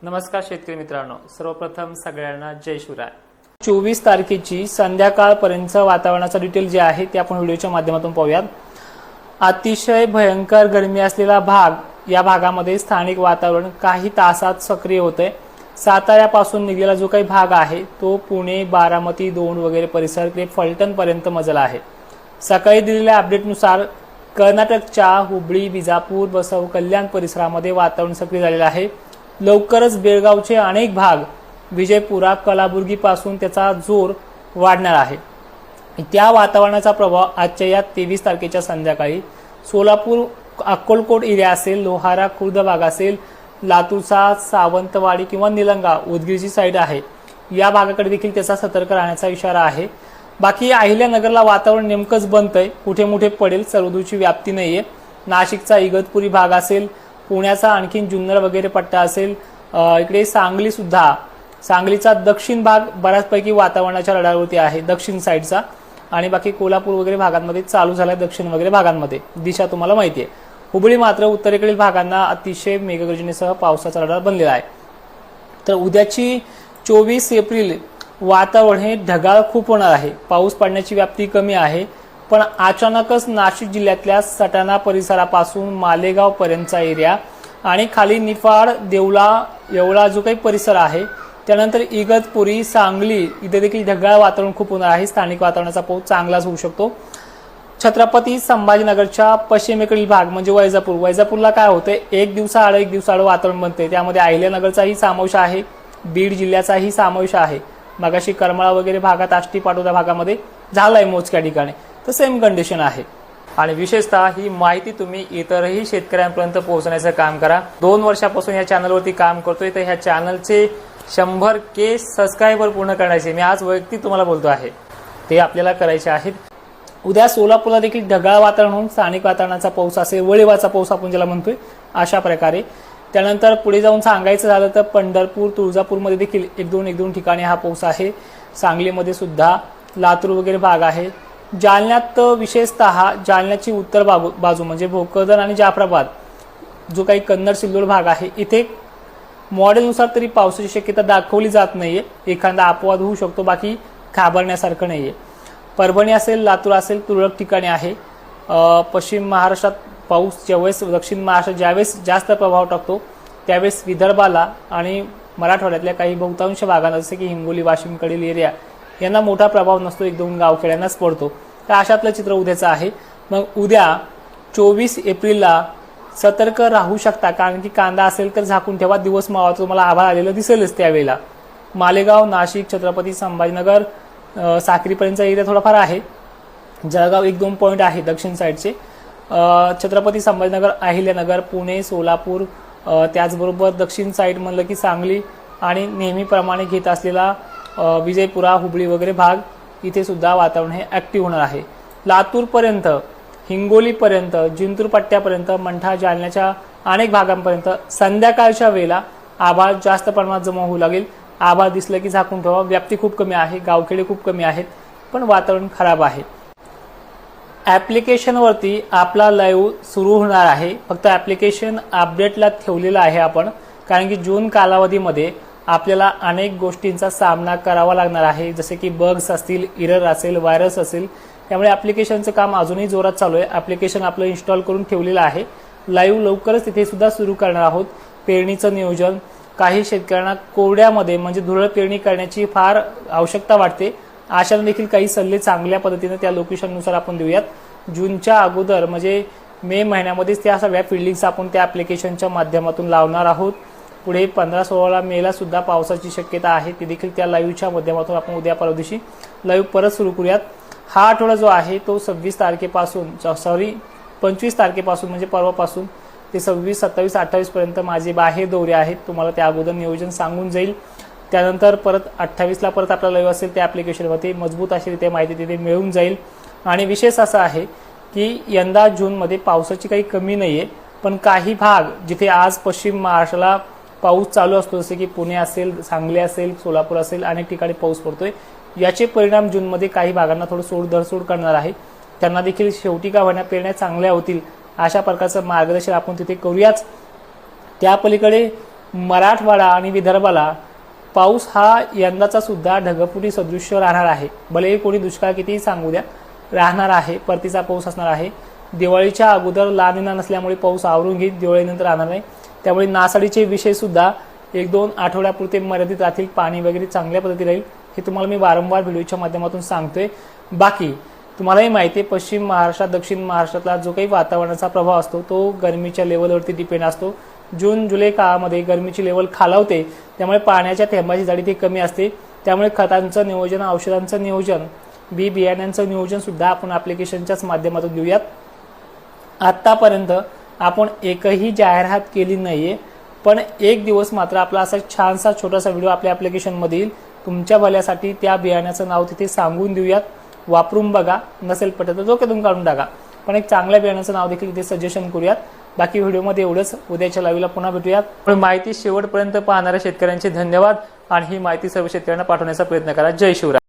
नमस्कार शेतकरी मित्रांनो, सर्वप्रथम सगळ्यांना जय शिवराय। 24 तारखेची संध्याकाळपर्यंत वातावरणाचा डिटेल जे आहे ते आपण व्हिडिओच्या माध्यमातून पाहूयात। अतिशय भयंकर गरमी असलेला भाग, या भागामध्ये स्थानिक वातावरण काही तासात सक्रिय होते। साताऱ्यापासून निघलेला जो काही भाग आहे तो पुणे, बारामती, दौंड वगैरे परिसर ते फलटण पर्यंत मजला आहे। सकाळी दिलेल्या अपडेटनुसार कर्नाटकच्या हुबळी, बिजापूर, बसव कल्याण परिसरामध्ये वातावरण सक्रिय झालेले आहे। लवकरच बेळगावचे अनेक भाग, विजयपुरा, कलाबुर्गी पासून त्याचा जोर वाढणार आहे। त्या वातावरणाचा प्रभाव आजच्या या 23 तारखेच्या संध्याकाळी सोलापूर, अक्कलकोट एरिया असेल, लोहारा, खुर्द भाग असेल, लातूरचा सावंतवाडी किंवा निलंगा, उदगीरची साईड आहे, या भागाकडे देखील त्याचा सतर्क राहण्याचा इशारा आहे। बाकी अहिल्यानगरला वातावरण नेमकंच बनतंय, कुठे मुठे पडेल, सर्वदूरची व्याप्ती नाहीये। नाशिकचा इगतपुरी भाग असेल, पुण्याचा आणखीन जुन्नर वगैरे पट्टा असेल, इकडे सांगली सुद्धा, सांगलीचा दक्षिण भाग बऱ्याचपैकी वातावरणाच्या रडारवरती आहे, दक्षिण साईडचा। आणि बाकी कोल्हापूर वगैरे भागांमध्ये चालू झालाय, दक्षिण वगैरे भागांमध्ये दिशा तुम्हाला माहिती आहे। हुबळी मात्र उत्तरेकडील भागांना अतिशय मेघगर्जनेसह पावसाचा रडार बनलेला आहे। तर उद्याची 24 एप्रिल वातावरण हे ढगाळ खूप होणार आहे। पाऊस पडण्याची व्याप्ती कमी आहे, पण अचानकच नाशिक जिल्ह्यातल्या सटाणा परिसरापासून मालेगाव पर्यंतचा एरिया आणि खाली निफाड, देवळा, येवला जो काही परिसर आहे, त्यानंतर इगतपुरी, सांगली इथे देखील ढगाळ वातावरण खूप होणार आहे। स्थानिक वातावरणाचा पाऊस चांगलाच होऊ शकतो। छत्रपती संभाजीनगरच्या पश्चिमेकडील भाग म्हणजे वैजापूरला काय होते, एक दिवसाआड वातावरण बनते। त्यामध्ये अहिल्यानगरचाही समावेश आहे, बीड जिल्ह्याचाही समावेश आहे। मगाशी करमाळा वगैरे भागात, आष्टी पाटोदा भागामध्ये झालाय मोजक्या ठिकाणी, तर सेम कंडिशन आहे। आणि विशेषतः ही माहिती तुम्ही इतरही शेतकऱ्यांपर्यंत पोहोचण्याचं काम करा। 2 वर्षापासून या चॅनलवरती काम करतोय, तर ह्या चॅनलचे 100K सबस्क्रायबर पूर्ण करण्याचे मी आज वैयक्तिक तुम्हाला बोलतो आहे, ते आपल्याला करायचे आहेत। उद्या सोलापूरला देखील ढगाळ वातावरण होऊन स्थानिक वातावरणाचा पाऊस असेल, वळीवाचा पाऊस आपण ज्याला म्हणतोय, अशा प्रकारे। त्यानंतर पुढे जाऊन सांगायचं झालं तर पंढरपूर, तुळजापूरमध्ये देखील एक दोन ठिकाणी हा पाऊस आहे। सांगलीमध्ये सुद्धा, लातूर वगैरे भाग आहे। जालन्यात विशेषतः जालन्याची उत्तर बाजू म्हणजे भोकरदन आणि जाफराबाद, जो काही कन्नड, सिल्लोड भाग आहे, इथे मॉडेलनुसार तरी पावसाची शक्यता दाखवली जात नाहीये। एखादा अपवाद होऊ शकतो, बाकी घाबरण्यासारखं नाहीये। परभणी असेल, लातूर असेल, तुरळक ठिकाणी आहे। पश्चिम महाराष्ट्रात पाऊस ज्यावेळेस, दक्षिण महाराष्ट्रात ज्यावेळेस जास्त प्रभाव टाकतो, त्यावेळेस विदर्भाला आणि मराठवाड्यातल्या काही बहुतांश भागांना, जसे की हिंगोली, वाशिमकडील एरिया, यांना मोठा प्रभाव नसतो, 1-2 गावखेड्यांनाच पडतो। तर अशातलं चित्र उद्याचं आहे। मग उद्या 24 एप्रिलला सतर्क राहू शकता, कारण की कांदा असेल तर झाकून ठेवा, दिवस मावळतो, तुम्हाला आभाळ आलेलं दिसेलच त्यावेळेला। मालेगाव, नाशिक, छत्रपती संभाजीनगर, साक्रीपर्यंतचा एरिया थोडाफार आहे। जळगाव 1-2 पॉईंट आहे दक्षिण साईडचे। छत्रपती संभाजीनगर, अहिल्यानगर, पुणे, सोलापूर, त्याचबरोबर दक्षिण साईड म्हणलं की सांगली आणि नेहमीप्रमाणे घेत असलेला विजयपुरा, हुबळी वगैरे भाग, इथे सुद्धा वातावरण हे ऍक्टिव्ह होणार आहे। लातूरपर्यंत, हिंगोलीपर्यंत, जिंतूर पट्ट्यापर्यंत, मंठा, जालन्याच्या अनेक भागांपर्यंत संध्याकाळच्या वेळेला आभाळ जास्त प्रमाणात जमा होऊ लागेल। आभाळ दिसलं की झाकून ठेवा, व्याप्ती खूप कमी आहे, गावखेडे खूप कमी आहेत, पण वातावरण खराब आहे। ॲप्लिकेशनवरती आपला लाईव्ह सुरू होणार आहे, फक्त ॲप्लिकेशन अपडेटला ठेवलेलं आहे आपण, कारण की जून कालावधीमध्ये आपल्याला अनेक गोष्टींचा सामना करावा लागणार आहे, जसे की बग्स असतील, एरर असेल, व्हायरस असेल। त्यामुळे ॲप्लिकेशनचं काम अजूनही जोरात चालू आहे। ॲप्लिकेशन आपलं इन्स्टॉल करून ठेवलेलं आहे। लाईव्ह लवकरच तिथे सुद्धा सुरू करणार आहोत। पेरणीचं नियोजन, काही शेतकऱ्यांना कोरड्यामध्ये म्हणजे धुरळ पेरणी करण्याची फार आवश्यकता वाटते, अशाने देखील काही सल्ले चांगल्या पद्धतीने त्या लोकेशननुसार आपण देऊयात। जूनच्या अगोदर म्हणजे मे महिन्यामध्येच त्या सगळ्या फिल्डिंग्स आपण त्या ॲप्लिकेशनच्या माध्यमातून लावणार आहोत। पुढे 15-16 मेला सुद्धा पावसाची शक्यता आहे, ती देखील त्या लाईव्हच्या माध्यमातून आपण उद्या परवा दिवशी लाईव्ह परत सुरू करूयात। हा आठवडा जो आहे तो 25 तारखेपासून म्हणजे परवापासून ते 26, 27, 28 पर्यंत माझे बाहेर दौरे आहेत, तुम्हाला त्या अगोदर नियोजन सांगून जाईल। त्यानंतर परत 28ला परत आपला लाईव्ह असेल, त्या ॲप्लिकेशनवरती मजबूत अशी रित्या माहिती तिथे मिळून जाईल। आणि विशेष असं आहे की यंदा जूनमध्ये पावसाची काही कमी नाहीये, पण काही भाग जिथे आज पश्चिम महाराष्ट्राला पाऊस चालू असतो, जसे की पुणे असेल, सांगली असेल, सोलापूर असेल, अनेक ठिकाणी पाऊस पडतोय, याचे परिणाम जूनमध्ये काही भागांना थोडं धरसोड करणार आहे। त्यांना देखील शेवटी का होण्या पेरण्या चांगल्या होतील, अशा प्रकारचं मार्गदर्शन आपण तिथे करूयाच। त्या पलीकडे मराठवाडा आणि विदर्भाला पाऊस हा यंदाचा सुद्धा ढगफुटी सदृश्य राहणार आहे. भले कोणी दुष्काळ कितीही सांगू द्या, राहणार आहे. परतीचा पाऊस असणार आहे. दिवाळीच्या अगोदर ला निना नसल्यामुळे पाऊस आवरून घेईल, दिवाळीनंतर राहणार नाही. त्यामुळे नासाडीचे विषय सुद्धा 1-2 आठवड्यापुरते मर्यादित राहतील. पाणी वगैरे चांगल्या पद्धतीने राहील, हे तुम्हाला मी वारंवार व्हिडिओच्या माध्यमातून सांगतोय. बाकी तुम्हालाही माहिती आहे, पश्चिम महाराष्ट्रात दक्षिण महाराष्ट्रातला जो काही वातावरणाचा प्रभाव असतो तो गरमीच्या लेवलवरती डिपेंड असतो. जून जुलै काळामध्ये गरमीची लेवल खालावते, त्यामुळे पाण्याच्या थेंबाची जाडी ती कमी असते. त्यामुळे खतांचं नियोजन, औषधांचं नियोजन, बी बियाण्यांचं नियोजन सुद्धा आपण ॲप्लिकेशनच्याच माध्यमातून देऊयात. आत्तापर्यंत आपण एकही जाहिरात केली नाहीये, पण एक दिवस मात्र आपला असा छानसा छोटासा व्हिडिओ आपल्या ॲप्लिकेशनमध्ये येईल. तुमच्या भल्यासाठी त्या बियाण्याचं नाव तिथे सांगून देऊयात. वापरून बघा, नसेल पटत तर डोक्यातून काढून टाका, पण एक चांगल्या बियाण्याचं नाव देखील इथे सजेशन करूयात. बाकी व्हिडिओमध्ये एवढंच. उद्याच्या लाईव्हला पुन्हा भेटूयात. माहिती शेवटपर्यंत पाहणाऱ्या शेतकऱ्यांचे धन्यवाद आणि ही माहिती सर्व शेतकऱ्यांना पाठवण्याचा प्रयत्न करा. जय शिवराय.